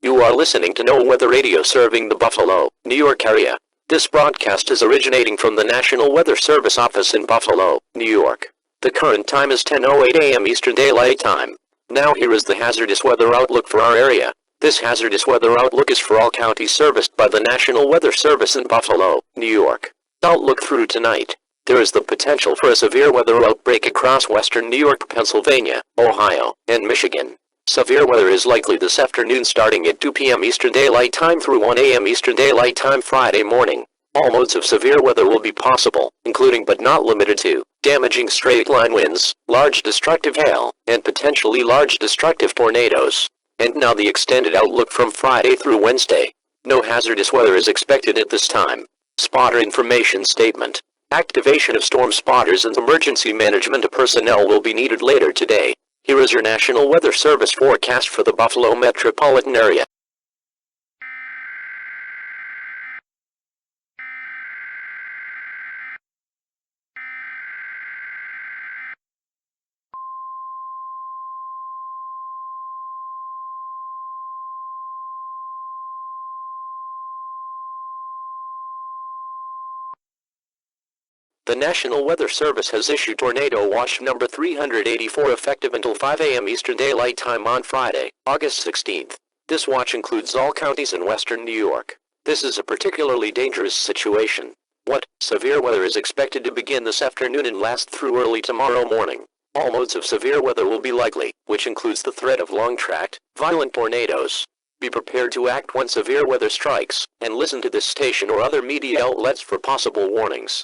You are listening to No Weather Radio serving the Buffalo, New York area. This broadcast is originating from the National Weather Service office in Buffalo, New York. The current time is 10:08 a.m. Eastern Daylight Time. Now here is the hazardous weather outlook for our area. This hazardous weather outlook is for all counties serviced by the National Weather Service in Buffalo, New York. Outlook through tonight. There is the potential for a severe weather outbreak across western New York, Pennsylvania, Ohio, and Michigan. Severe weather is likely this afternoon starting at 2 p.m. Eastern Daylight Time through 1 a.m. Eastern Daylight Time Friday morning. All modes of severe weather will be possible, including but not limited to damaging straight-line winds, large destructive hail, and potentially large destructive tornadoes. And now the extended outlook from Friday through Wednesday. No hazardous weather is expected at this time. Spotter information statement. Activation of storm spotters and emergency management personnel will be needed later today. Here is your National Weather Service forecast for the Buffalo metropolitan area. The National Weather Service has issued Tornado Watch number 384 effective until 5 a.m. Eastern Daylight Time on Friday, August 16th. This watch includes all counties in western New York. This is a particularly dangerous situation. Severe weather is expected to begin this afternoon and last through early tomorrow morning. All modes of severe weather will be likely, which includes the threat of long-tracked, violent tornadoes. Be prepared to act when severe weather strikes, and listen to this station or other media outlets for possible warnings.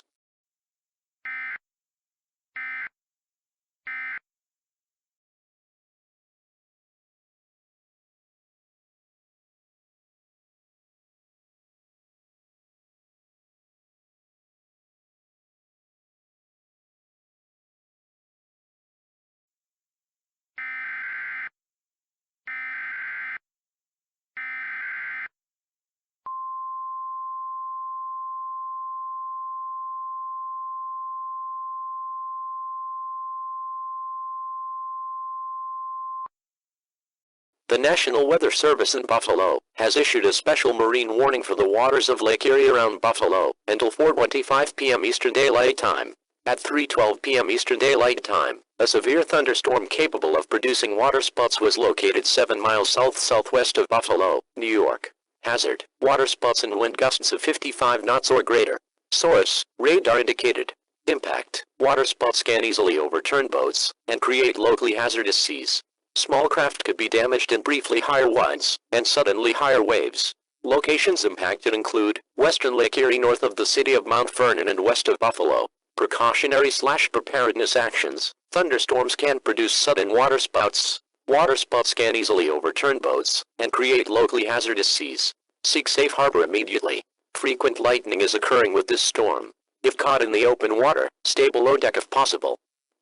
The National Weather Service in Buffalo has issued a special marine warning for the waters of Lake Erie around Buffalo until 4:25 p.m. Eastern Daylight Time. At 3:12 p.m. Eastern Daylight Time, a severe thunderstorm capable of producing waterspouts was located 7 miles south-southwest of Buffalo, New York. Hazard: waterspouts and wind gusts of 55 knots or greater. Source: radar indicated. Impact: waterspouts can easily overturn boats and create locally hazardous seas. Small craft could be damaged in briefly higher winds and suddenly higher waves. Locations impacted include western Lake Erie north of the city of Mount Vernon and west of Buffalo. Precautionary/preparedness actions. Thunderstorms can produce sudden waterspouts. Waterspouts can easily overturn boats and create locally hazardous seas. Seek safe harbor immediately. Frequent lightning is occurring with this storm. If caught in the open water, stay below deck if possible.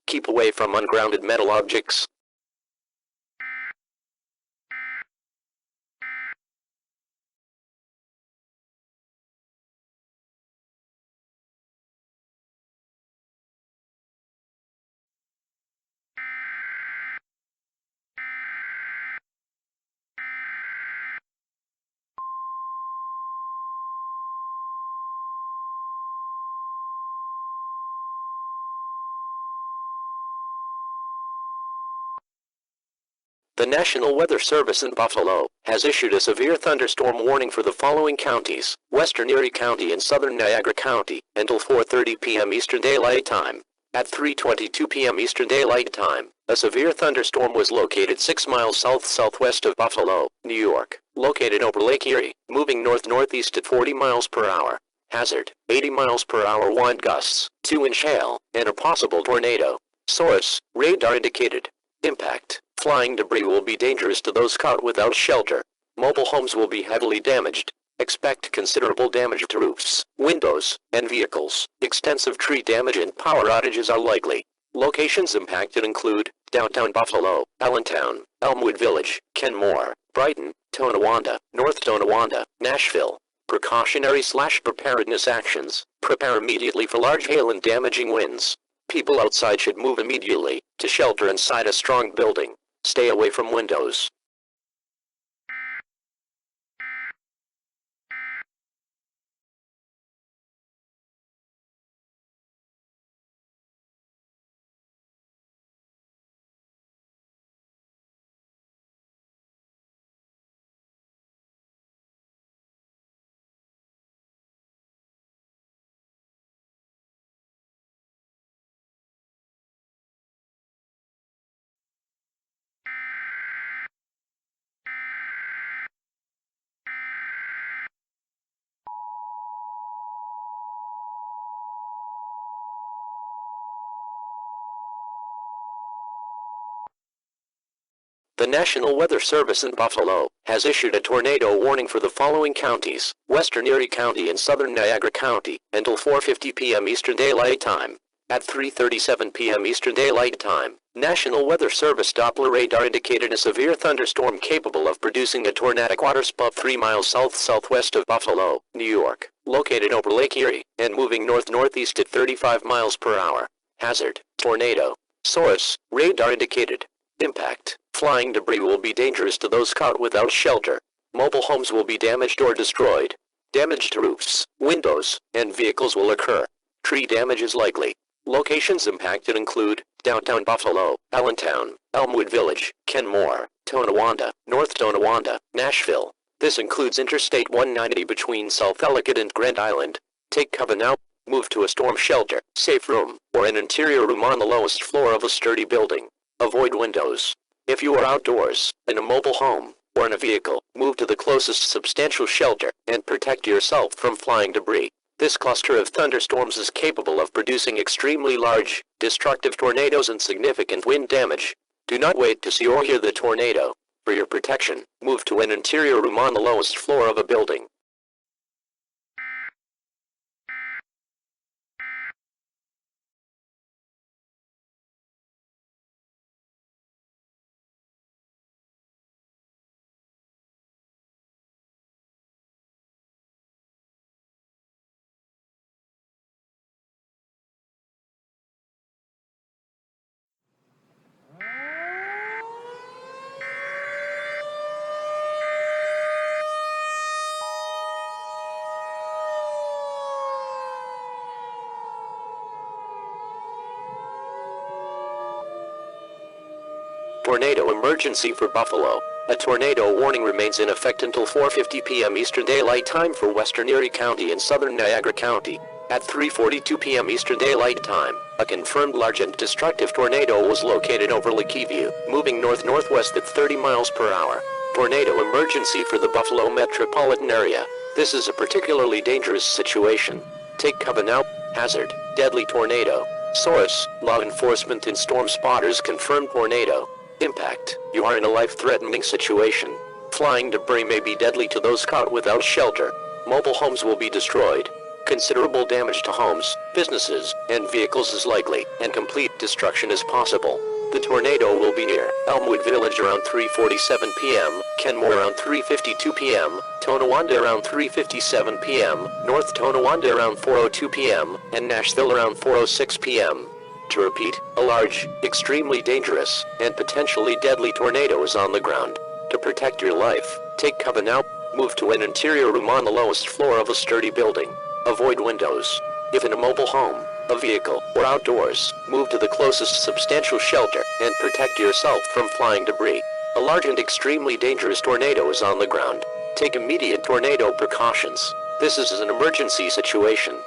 Keep away from ungrounded metal objects. The National Weather Service in Buffalo has issued a severe thunderstorm warning for the following counties: western Erie County and southern Niagara County, until 4:30 p.m. Eastern Daylight Time. At 3:22 p.m. Eastern Daylight Time, a severe thunderstorm was located 6 miles south-southwest of Buffalo, New York, located over Lake Erie, moving north-northeast at 40 miles per hour. Hazard: 80 miles per hour wind gusts, 2-inch hail, and a possible tornado. Source: radar indicated. Impact: flying debris will be dangerous to those caught without shelter. Mobile homes will be heavily damaged. Expect considerable damage to roofs, windows, and vehicles. Extensive tree damage and power outages are likely. Locations impacted include downtown Buffalo, Allentown, Elmwood Village, Kenmore, Brighton, Tonawanda, North Tonawanda, Nashville. Precautionary/preparedness actions. Prepare immediately for large hail and damaging winds. People outside should move immediately to shelter inside a strong building. Stay away from windows. The National Weather Service in Buffalo has issued a tornado warning for the following counties: Western Erie County and Southern Niagara County, until 4:50 p.m. Eastern Daylight Time. At 3:37 p.m. Eastern Daylight Time, National Weather Service Doppler radar indicated a severe thunderstorm capable of producing a tornadic waterspout 3 miles south-southwest of Buffalo, New York, located over Lake Erie, and moving north-northeast at 35 miles per hour. Hazard: tornado. Source: radar indicated. Impact: flying debris will be dangerous to those caught without shelter. Mobile homes will be damaged or destroyed. Damage to roofs, windows, and vehicles will occur. Tree damage is likely. Locations impacted include downtown Buffalo, Allentown, Elmwood Village, Kenmore, Tonawanda, North Tonawanda, Nashville. This includes Interstate 190 between South Ellicott and Grand Island. Take cover now. Move to a storm shelter, safe room, or an interior room on the lowest floor of a sturdy building. Avoid windows. If you are outdoors, in a mobile home, or in a vehicle, move to the closest substantial shelter and protect yourself from flying debris. This cluster of thunderstorms is capable of producing extremely large, destructive tornadoes and significant wind damage. Do not wait to see or hear the tornado. For your protection, move to an interior room on the lowest floor of a building. Tornado emergency for Buffalo. A tornado warning remains in effect until 4:50 p.m. Eastern Daylight Time for Western Erie County and Southern Niagara County. At 3:42 p.m. Eastern Daylight Time, a confirmed large and destructive tornado was located over Lake Erie, moving north-northwest at 30 miles per hour. Tornado emergency for the Buffalo metropolitan area. This is a particularly dangerous situation. Take cover now. Hazard: deadly tornado. Source: law enforcement and storm spotters confirm tornado. Impact: you are in a life-threatening situation. Flying debris may be deadly to those caught without shelter. Mobile homes will be destroyed. Considerable damage to homes, businesses, and vehicles is likely, and complete destruction is possible. The tornado will be near Elmwood Village around 3:47 p.m., Kenmore around 3:52 p.m., Tonawanda around 3:57 p.m., North Tonawanda around 4:02 p.m., and Nashville around 4:06 p.m. To repeat, a large, extremely dangerous, and potentially deadly tornado is on the ground. To protect your life, take cover now. Move to an interior room on the lowest floor of a sturdy building. Avoid windows. If in a mobile home, a vehicle, or outdoors, move to the closest substantial shelter and protect yourself from flying debris. A large and extremely dangerous tornado is on the ground. Take immediate tornado precautions. This is an emergency situation.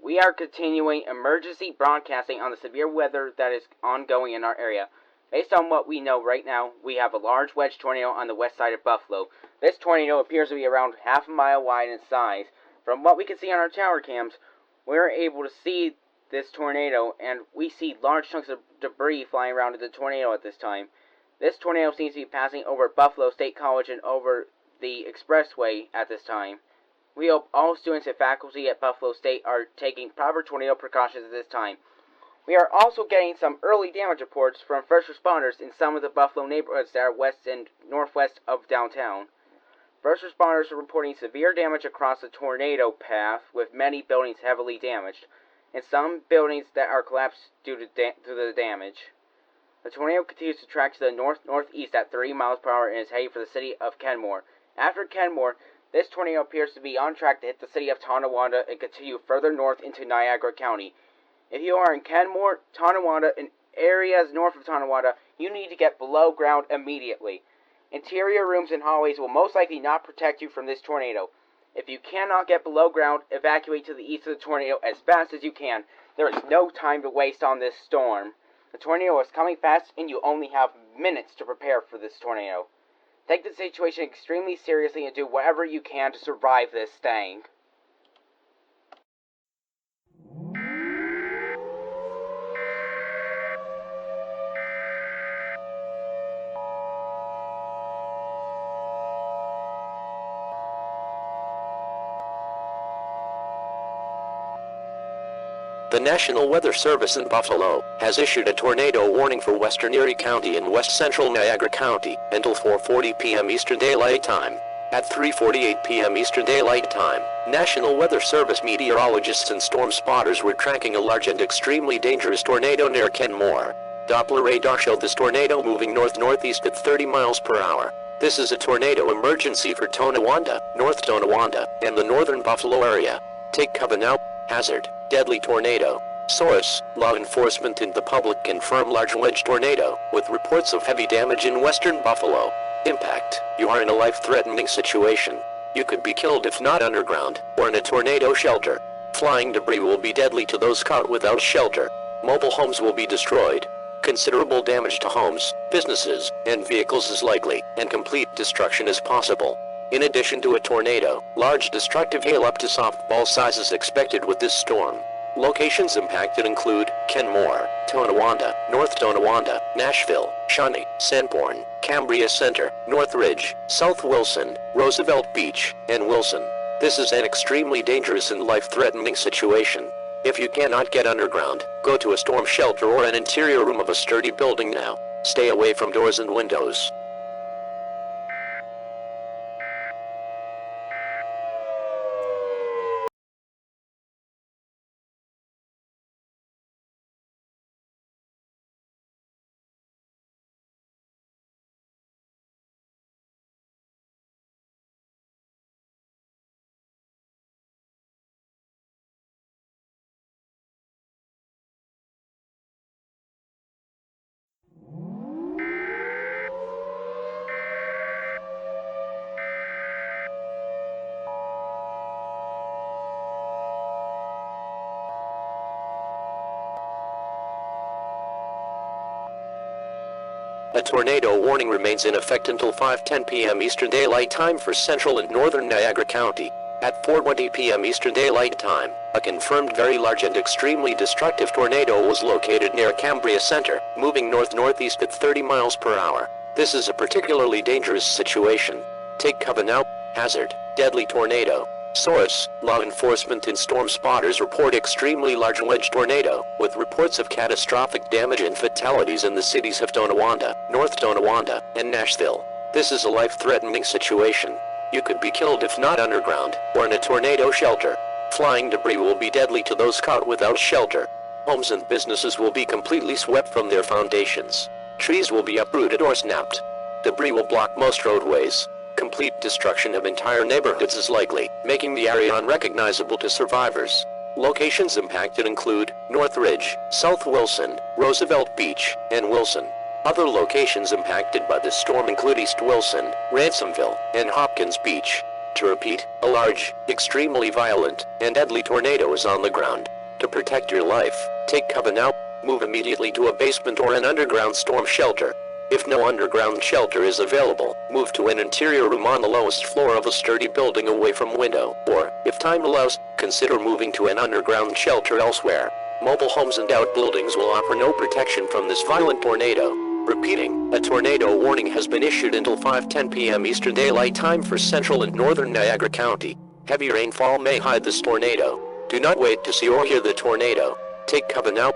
We are continuing emergency broadcasting on the severe weather that is ongoing in our area. Based on what we know right now, we have a large wedge tornado on the west side of Buffalo. This tornado appears to be around half a mile wide in size. From what we can see on our tower cams, we're able to see this tornado, and we see large chunks of debris flying around in the tornado at this time. This tornado seems to be passing over Buffalo State College and over the expressway at this time. We hope all students and faculty at Buffalo State are taking proper tornado precautions at this time. We are also getting some early damage reports from first responders in some of the Buffalo neighborhoods that are west and northwest of downtown. First responders are reporting severe damage across the tornado path, with many buildings heavily damaged, and some buildings that are collapsed due to the damage. The tornado continues to track to the north-northeast at 30 miles per hour and is heading for the city of Kenmore. After Kenmore, this tornado appears to be on track to hit the city of Tonawanda and continue further north into Niagara County. If you are in Kenmore, Tonawanda, and areas north of Tonawanda, you need to get below ground immediately. Interior rooms and hallways will most likely not protect you from this tornado. If you cannot get below ground, evacuate to the east of the tornado as fast as you can. There is no time to waste on this storm. The tornado is coming fast, and you only have minutes to prepare for this tornado. Take the situation extremely seriously and do whatever you can to survive this thing. The National Weather Service in Buffalo has issued a tornado warning for western Erie County and west central Niagara County until 4:40 p.m. Eastern Daylight Time. At 3:48 p.m. Eastern Daylight Time, National Weather Service meteorologists and storm spotters were tracking a large and extremely dangerous tornado near Kenmore. Doppler radar showed this tornado moving north-northeast at 30 miles per hour. This is a tornado emergency for Tonawanda, North Tonawanda, and the northern Buffalo area. Take cover now. Hazard, deadly tornado. Source, law enforcement and the public confirm large wedge tornado, with reports of heavy damage in western Buffalo. Impact, you are in a life-threatening situation. You could be killed if not underground, or in a tornado shelter. Flying debris will be deadly to those caught without shelter. Mobile homes will be destroyed. Considerable damage to homes, businesses, and vehicles is likely, and complete destruction is possible. In addition to a tornado, large destructive hail up to softball size is expected with this storm. Locations impacted include Kenmore, Tonawanda, North Tonawanda, Nashville, Shawnee, Sanborn, Cambria Center, Northridge, South Wilson, Roosevelt Beach, and Wilson. This is an extremely dangerous and life-threatening situation. If you cannot get underground, go to a storm shelter or an interior room of a sturdy building now. Stay away from doors and windows. A tornado warning remains in effect until 5:10 p.m. Eastern Daylight Time for central and northern Niagara County. At 4:20 p.m. Eastern Daylight Time, a confirmed very large and extremely destructive tornado was located near Cambria Center, moving north-northeast at 30 miles per hour. This is a particularly dangerous situation. Take cover now. Hazard, deadly tornado. Source, law enforcement and storm spotters report extremely large wedge tornado, with reports of catastrophic damage and fatalities in the cities of Tonawanda, North Tonawanda, and Nashville. This is a life-threatening situation. You could be killed if not underground, or in a tornado shelter. Flying debris will be deadly to those caught without shelter. Homes and businesses will be completely swept from their foundations. Trees will be uprooted or snapped. Debris will block most roadways. Complete destruction of entire neighborhoods is likely, making the area unrecognizable to survivors. Locations impacted include Northridge, South Wilson, Roosevelt Beach, and Wilson. Other locations impacted by this storm include East Wilson, Ransomville, and Hopkins Beach. To repeat, a large, extremely violent, and deadly tornado is on the ground. To protect your life, take cover now. Move immediately to a basement or an underground storm shelter. If no underground shelter is available, move to an interior room on the lowest floor of a sturdy building away from window, or, if time allows, consider moving to an underground shelter elsewhere. Mobile homes and outbuildings will offer no protection from this violent tornado. Repeating, a tornado warning has been issued until 5:10 p.m. Eastern Daylight Time for central and northern Niagara County. Heavy rainfall may hide this tornado. Do not wait to see or hear the tornado. Take cover now.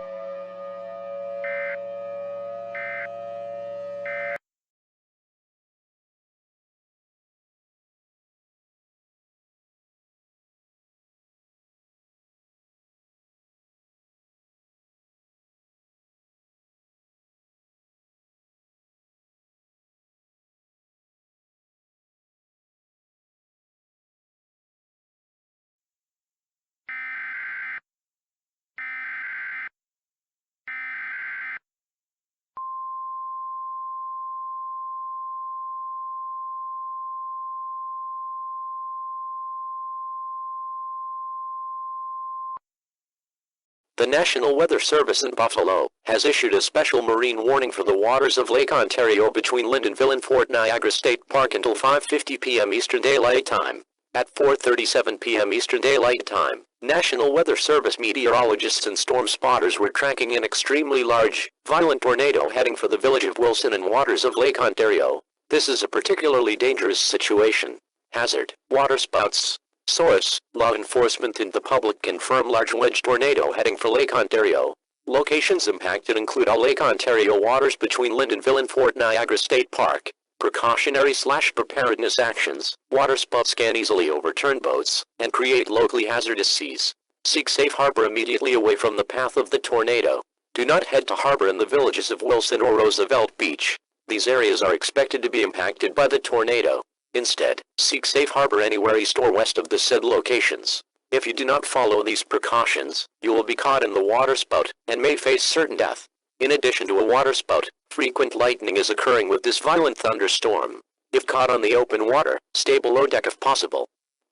The National Weather Service in Buffalo has issued a special marine warning for the waters of Lake Ontario between Lyndonville and Fort Niagara State Park until 5:50 p.m. Eastern Daylight Time. At 4:37 p.m. Eastern Daylight Time, National Weather Service meteorologists and storm spotters were tracking an extremely large, violent tornado heading for the village of Wilson and waters of Lake Ontario. This is a particularly dangerous situation. Hazard, waterspouts. Source, law enforcement and the public confirm large wedge tornado heading for Lake Ontario. Locations impacted include all Lake Ontario waters between Lyndonville and Fort Niagara State Park. Precautionary/preparedness actions. Waterspouts can easily overturn boats and create locally hazardous seas. Seek safe harbor immediately away from the path of the tornado. Do not head to harbor in the villages of Wilson or Roosevelt Beach. These areas are expected to be impacted by the tornado. Instead, seek safe harbor anywhere east or west of the said locations. If you do not follow these precautions, you will be caught in the waterspout and may face certain death. In addition to a waterspout, frequent lightning is occurring with this violent thunderstorm. If caught on the open water, stay below deck if possible.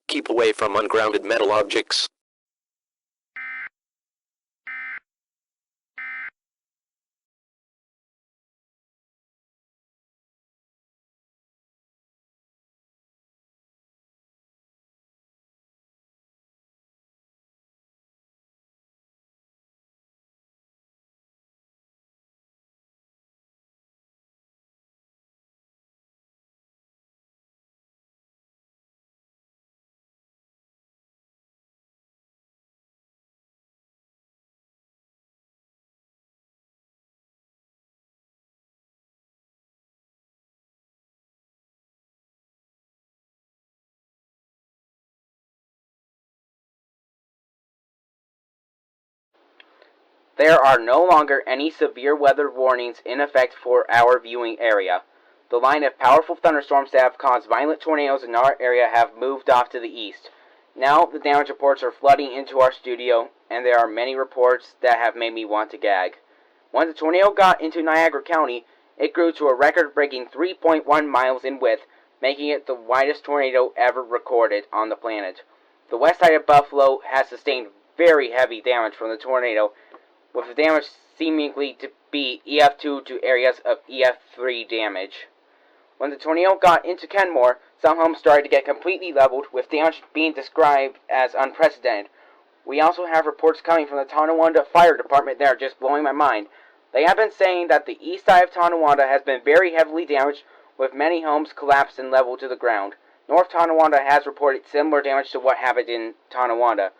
Keep away from ungrounded metal objects. There are no longer any severe weather warnings in effect for our viewing area. The line of powerful thunderstorms that have caused violent tornadoes in our area have moved off to the east. Now the damage reports are flooding into our studio, and there are many reports that have made me want to gag. When the tornado got into Niagara County, it grew to a record-breaking 3.1 miles in width, making it the widest tornado ever recorded on the planet. The west side of Buffalo has sustained very heavy damage from the tornado, with the damage seemingly to be EF2 to areas of EF3 damage. When the tornado got into Kenmore, some homes started to get completely leveled, with damage being described as unprecedented. We also have reports coming from the Tonawanda Fire Department that are just blowing my mind. They have been saying that the east side of Tonawanda has been very heavily damaged, with many homes collapsed and leveled to the ground. North Tonawanda has reported similar damage to what happened in Tonawanda.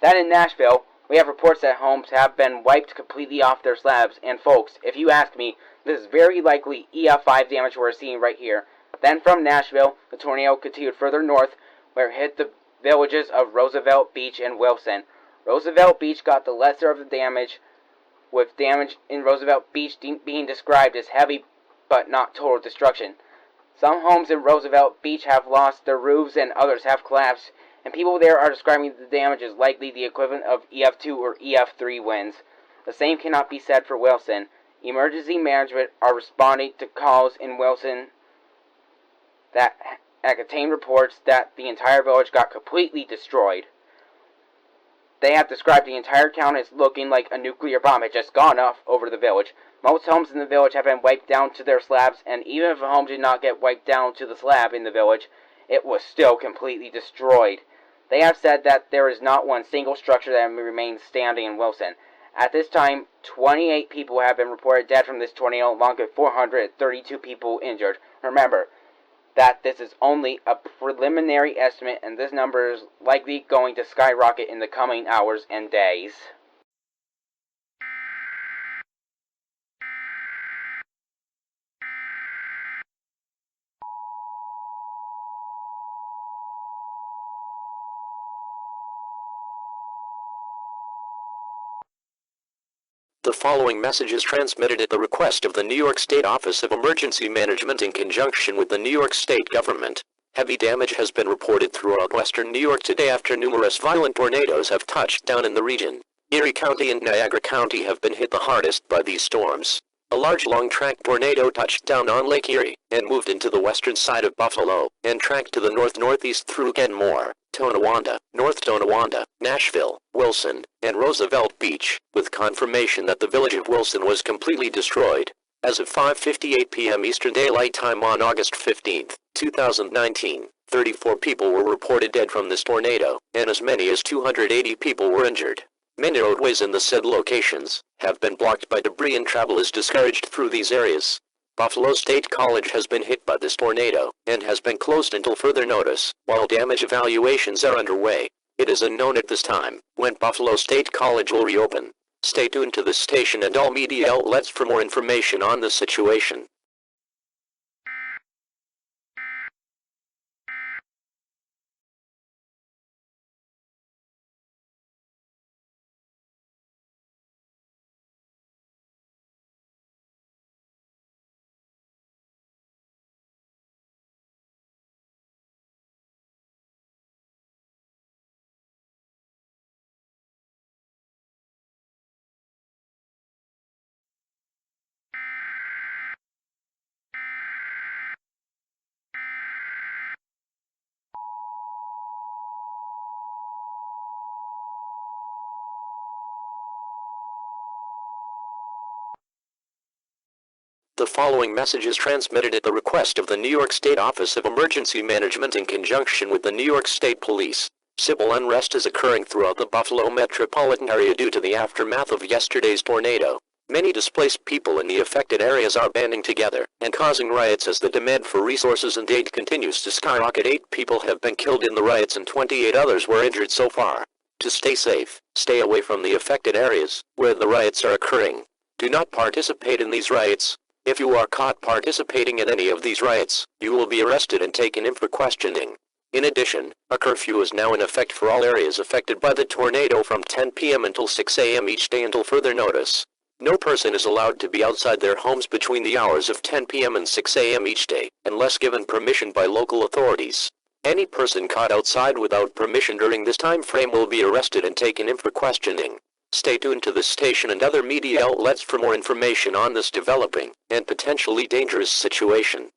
Then in Nashville, we have reports that homes have been wiped completely off their slabs, and folks, if you ask me, this is very likely EF5 damage we're seeing right here. Then from Nashville, the tornado continued further north, where it hit the villages of Roosevelt Beach and Wilson. Roosevelt Beach got the lesser of the damage, with damage in Roosevelt Beach being described as heavy but not total destruction. Some homes in Roosevelt Beach have lost their roofs and others have collapsed, and people there are describing the damage as likely the equivalent of EF2 or EF3 winds. The same cannot be said for Wilson. Emergency management are responding to calls in Wilson that contain reports that the entire village got completely destroyed. They have described the entire town as looking like a nuclear bomb had just gone off over the village. Most homes in the village have been wiped down to their slabs, and even if a home did not get wiped down to the slab in the village, it was still completely destroyed. They have said that there is not one single structure that remains standing in Wilson. At this time, 28 people have been reported dead from this tornado, along with 432 people injured. Remember that this is only a preliminary estimate, and this number is likely going to skyrocket in the coming hours and days. The following message is transmitted at the request of the New York State Office of Emergency Management in conjunction with the New York State government. Heavy damage has been reported throughout western New York today after numerous violent tornadoes have touched down in the region. Erie County and Niagara County have been hit the hardest by these storms. A large long-track tornado touched down on Lake Erie and moved into the western side of Buffalo and tracked to the north-northeast through Kenmore, Tonawanda, North Tonawanda, Nashville, Wilson, and Roosevelt Beach, with confirmation that the village of Wilson was completely destroyed. As of 5:58 p.m. Eastern Daylight Time on August 15, 2019, 34 people were reported dead from this tornado, and as many as 280 people were injured. Many roadways in the said locations have been blocked by debris and travel is discouraged through these areas. Buffalo State College has been hit by this tornado and has been closed until further notice, while damage evaluations are underway. It is unknown at this time when Buffalo State College will reopen. Stay tuned to this station and all media outlets for more information on the situation. The following message is transmitted at the request of the New York State Office of Emergency Management in conjunction with the New York State Police. Civil unrest is occurring throughout the Buffalo metropolitan area due to the aftermath of yesterday's tornado. Many displaced people in the affected areas are banding together and causing riots as the demand for resources and aid continues to skyrocket. 8 people have been killed in the riots and 28 others were injured so far. To stay safe, stay away from the affected areas where the riots are occurring. Do not participate in these riots. If you are caught participating in any of these riots, you will be arrested and taken in for questioning. In addition, a curfew is now in effect for all areas affected by the tornado from 10 p.m. until 6 a.m. each day until further notice. No person is allowed to be outside their homes between the hours of 10 p.m. and 6 a.m. each day, unless given permission by local authorities. Any person caught outside without permission during this time frame will be arrested and taken in for questioning. Stay tuned to this station and other media outlets for more information on this developing and potentially dangerous situation.